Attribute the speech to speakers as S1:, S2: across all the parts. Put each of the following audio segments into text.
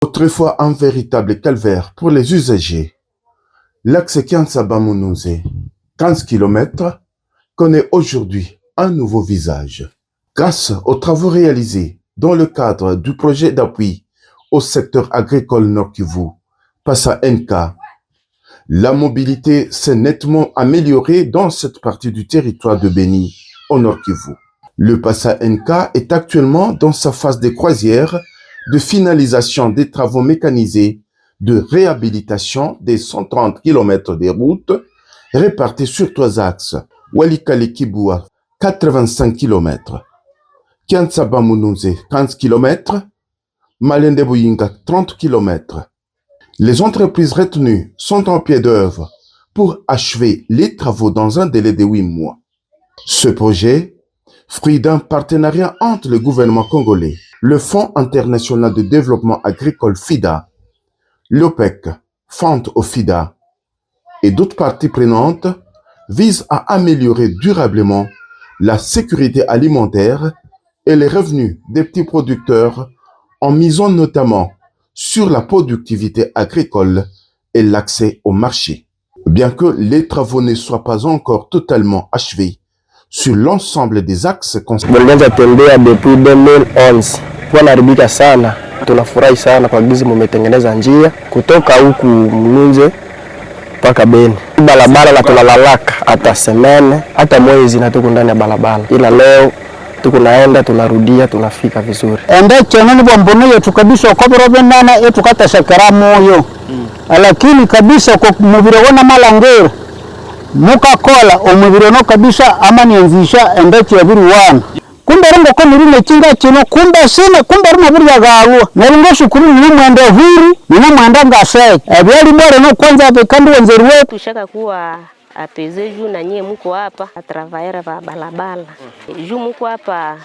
S1: Autrefois un véritable calvaire pour les usagers, l'axe Kiansaba-Munuze, 15 km, connaît aujourd'hui un nouveau visage. Grâce aux travaux réalisés dans le cadre du projet d'appui au secteur agricole Nord Kivu, Passa NK, la mobilité s'est nettement améliorée dans cette partie du territoire de Beni, au Nord Kivu. Le Passa NK est actuellement dans sa phase de croisière de finalisation des travaux mécanisés de réhabilitation des 130 km des routes répartis sur 3 axes. Walikale-Kibua, 85 km. Kiansaba-Munuze, 15 km. Malende-Buyinga, 30 km. Les entreprises retenues sont en pied d'œuvre pour achever les travaux dans un délai de 8 mois. Ce projet, fruit d'un partenariat entre le gouvernement congolais, le Fonds international de développement agricole FIDA, l'OPEC, Fond au FIDA et d'autres parties prenantes, vise à améliorer durablement la sécurité alimentaire et les revenus des petits producteurs en misant notamment sur la productivité agricole et l'accès au marché. Bien que les travaux ne soient pas encore totalement achevés sur l'ensemble des axes
S2: Tulianza tembea depuis 2011 kwa naribika sana. Tunafurahi sana kwa gizi mumetengeneza njia kutoka huku Mnunze mpaka Beni. Barabara la tunalalaka hata semene hata mwezi na tuko ndani ya barabara, ila leo tuko naenda tunarudia tunafika vizuri.
S3: Ende chenani kwa mbono yetu kabisa kwa robe nana yetu kata shakara moyo. Lakini kabisa kwa mubire wana malangero muka kola omubire no kabisa amanianzisha ende cyabiri wana. Kumbe rongo ko muri chinga kino kumbe sina kumbe ruma buri yagawo naringo shukuru ni mwenda huru ni mwenda ngaseke ebyali bore no kwanza bekandi wenzeri wetu
S4: tushaka kuwa apeze juu na nyie mko hapa travailler ba balabala juu mko hapa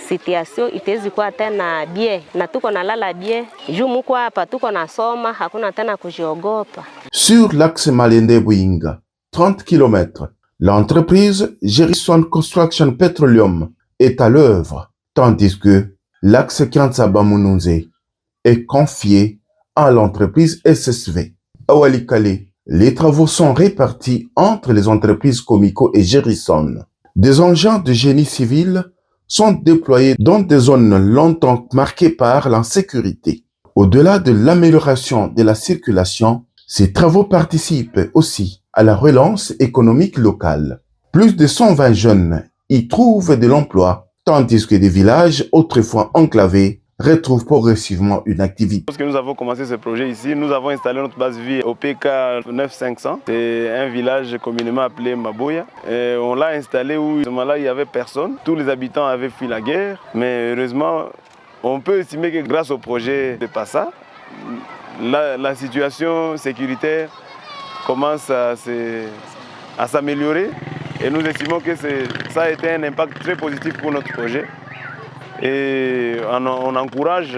S4: situation itezi kwa tena bien na tuko nalala bien juu mko hapa tuko nasoma hakuna tena kujiogopa.
S1: Sur l'axe Malende-Buyinga, 30 km, l'entreprise Gerson Construction Petroleum est à l'œuvre, tandis que l'axe Kiansaba-Munuze est confié à l'entreprise SSV. À Walikale, les travaux sont répartis entre les entreprises Comico et Gerson. Des engins de génie civil sont déployés dans des zones longtemps marquées par l'insécurité. Au-delà de l'amélioration de la circulation, ces travaux participent aussi à la relance économique locale. Plus de 120 jeunes y trouvent de l'emploi, tandis que des villages autrefois enclavés retrouvent progressivement une activité.
S5: Lorsque nous avons commencé ce projet ici, nous avons installé notre base vie au PK 9500. C'est un village communément appelé Maboya. Et on l'a installé où à ce moment-là, il n'y avait personne. Tous les habitants avaient fui la guerre. Mais heureusement, on peut estimer que grâce au projet de Passa, la situation sécuritaire commence à s'améliorer. Et nous estimons que ça a été un impact très positif pour notre projet. Et on encourage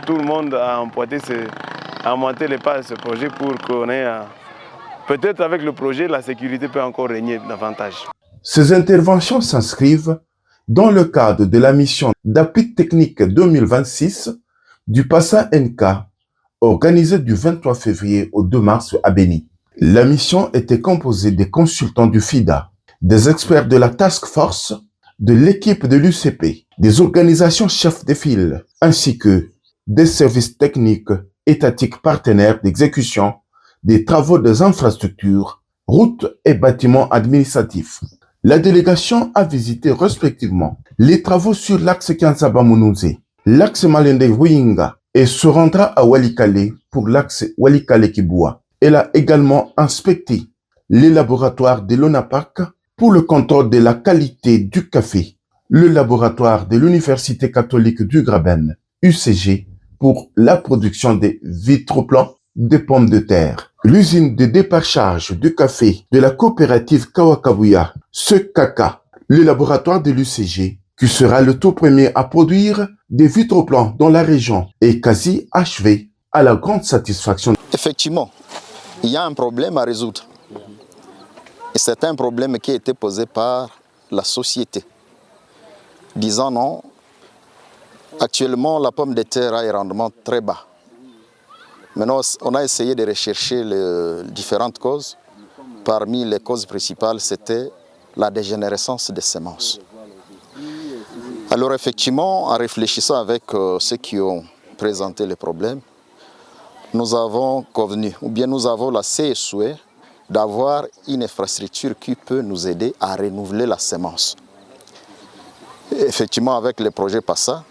S5: tout le monde à monter les pas de ce projet pour qu'on ait... Peut-être avec le projet, la sécurité peut encore régner davantage.
S1: Ces interventions s'inscrivent dans le cadre de la mission d'appui technique 2026 du Passa NK, organisée du 23 février au 2 mars à Beni. La mission était composée des consultants du FIDA, des experts de la Task Force, de l'équipe de l'UCP, des organisations chefs de file, ainsi que des services techniques étatiques partenaires d'exécution des travaux des infrastructures, routes et bâtiments administratifs. La délégation a visité respectivement les travaux sur l'axe Kiansaba-Munuze, l'axe Malende-Buyinga et se rendra à Walikale pour l'axe Walikale-Kibua. Elle a également inspecté les laboratoires de l'ONAPAC pour le contrôle de la qualité du café, le laboratoire de l'Université catholique du Graben, UCG, pour la production des vitroplans de pommes de terre, l'usine de déparchage du café de la coopérative Kawakabuya, ce CACA, le laboratoire de l'UCG, qui sera le tout premier à produire des vitroplans dans la région, est quasi achevé à la grande satisfaction.
S6: Effectivement, il y a un problème à résoudre. Et c'est un problème qui a été posé par la société. Disant non, actuellement la pomme de terre a un rendement très bas. Maintenant, on a essayé de rechercher les différentes causes. Parmi les causes principales, c'était la dégénérescence des semences. Alors effectivement, en réfléchissant avec ceux qui ont présenté les problèmes, nous avons convenu, ou bien nous avons laissé souhait d'avoir une infrastructure qui peut nous aider à renouveler la semence. Et effectivement, avec les projets PASA,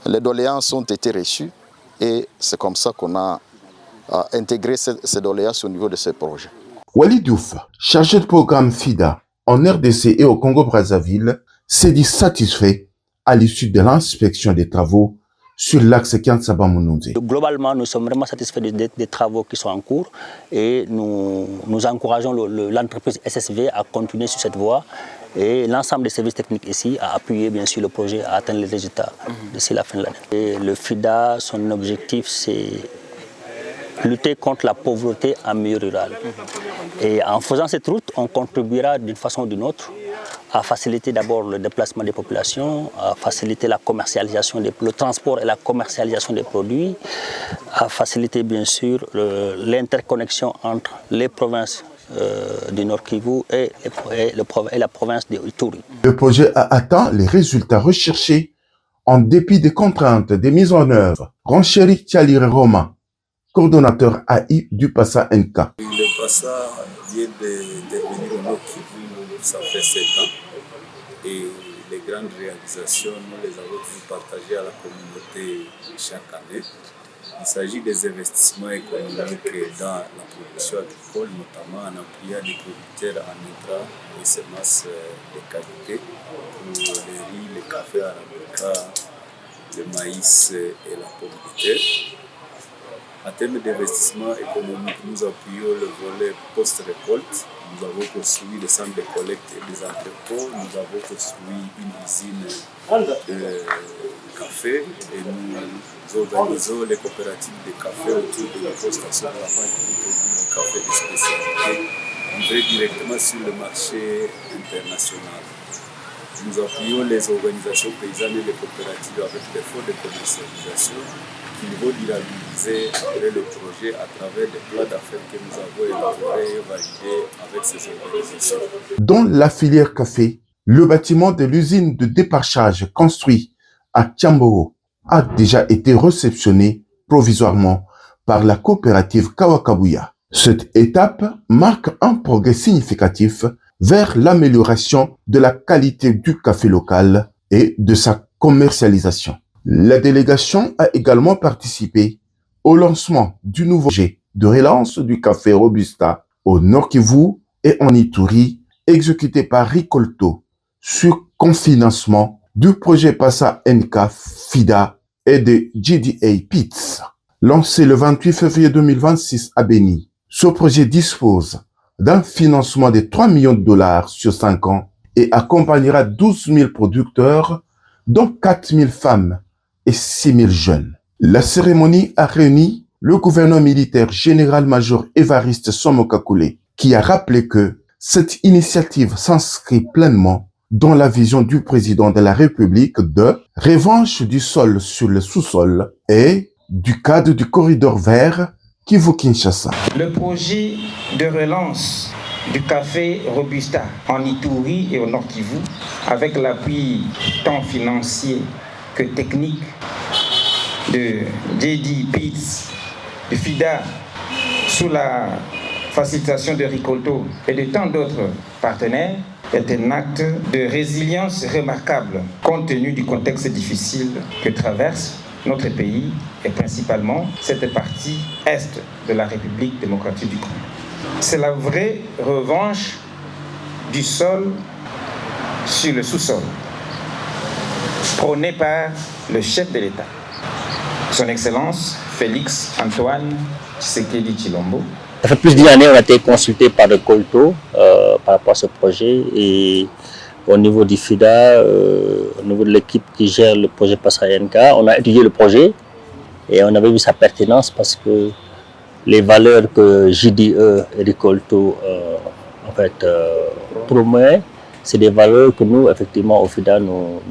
S6: les doléances ont été reçues et c'est comme ça qu'on a intégré ces doléances au niveau de ces projets.
S1: Wali Diouf, chargé de programme FIDA en RDC et au Congo-Brazzaville, s'est dit satisfait à l'issue de l'inspection des travaux sur l'axe Kian-Saba-Mounouze.
S7: Globalement, nous sommes vraiment satisfaits des travaux qui sont en cours et nous encourageons l'entreprise SSV à continuer sur cette voie et l'ensemble des services techniques ici à appuyer bien sûr le projet à atteindre les résultats d'ici la fin de l'année. Et le FIDA, son objectif c'est lutter contre la pauvreté en milieu rural. Et en faisant cette route, on contribuera d'une façon ou d'une autre à faciliter d'abord le déplacement des populations, à faciliter la commercialisation, le transport et la commercialisation des produits, à faciliter bien sûr l'interconnexion entre les provinces du Nord Kivu et la province de Ituri.
S1: Le projet a atteint les résultats recherchés en dépit des contraintes des mises en œuvre. Rancheri Tialire Roma, coordonnateur AI du PASA NK.
S8: Le PASA vient de devenir au Nord Kivu, ça fait 7 ans. Et les grandes réalisations, nous les avons toujours partagées à la communauté chaque année. Il s'agit des investissements économiques dans la production agricole, notamment en appuyant les producteurs en intrants et semences de qualité pour le riz, le café arabica, le maïs et la pomme de terre. En termes d'investissement économique, nous appuyons le volet post-récolte. Nous avons construit des centres de collecte et des entrepôts. Nous avons construit une usine de café et nous organisons les coopératives de café autour de nos stations de la vente du café de spécialité livré directement sur le marché international. Nous appuyons les organisations paysannes et les coopératives avec des fonds de commercialisation qui vont dynamiser le projet à travers des plans d'affaires que nous avons élaborés et validés avec ces organisations.
S1: Dans la filière café, le bâtiment de l'usine de déparchage construit à Kiamboro a déjà été réceptionné provisoirement par la coopérative Kawakabuya. Cette étape marque un progrès significatif vers l'amélioration de la qualité du café local et de sa commercialisation. La délégation a également participé au lancement du nouveau projet de relance du café Robusta au Nord Kivu et en Ituri, exécuté par Ricolto sur confinancement du projet PASA NK FIDA et de GDA Pits. Lancé le 28 février 2026 à Beni, ce projet dispose d'un financement de 3 millions de dollars sur 5 ans et accompagnera 12 000 producteurs, dont 4 000 femmes et 6 000 jeunes. La cérémonie a réuni le gouverneur militaire général-major Évariste Somokakoulé, qui a rappelé que cette initiative s'inscrit pleinement dans la vision du président de la République de revanche du sol sur le sous-sol et du cadre du corridor vert Kivu-Kinshasa.
S9: Le projet de relance du café Robusta en Ituri et au Nord Kivu, avec l'appui tant financier que technique de JD Pits, du FIDA, sous la facilitation de Ricolto et de tant d'autres partenaires, est un acte de résilience remarquable compte tenu du contexte difficile que traverse notre pays et principalement cette partie est de la République démocratique du Congo. C'est la vraie revanche du sol sur le sous-sol, prônée par le chef de l'État, son Excellence Félix Antoine Tshisekedi Tshilombo.
S7: Ça fait plus d'une année qu'on a été consulté par le Colto par rapport à ce projet et au niveau du FIDA, au niveau de l'équipe qui gère le projet PASA NK, on a étudié le projet et on avait vu sa pertinence parce que les valeurs que JDE et Ricolto promet, c'est des valeurs que nous, effectivement, au FIDA, nous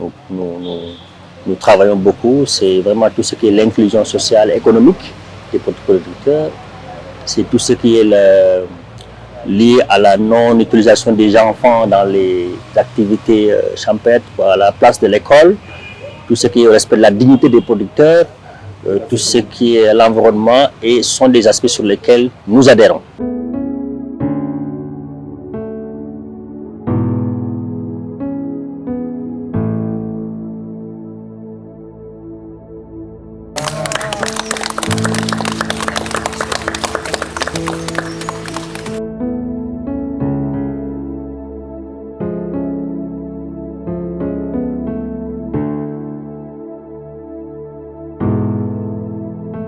S7: travaillons beaucoup. C'est vraiment tout ce qui est l'inclusion sociale et économique des producteurs, c'est tout ce qui est lié à la non-utilisation des enfants dans les activités champêtres, à la place de l'école, tout ce qui est au respect de la dignité des producteurs, tout ce qui est l'environnement, et sont des aspects sur lesquels nous adhérons.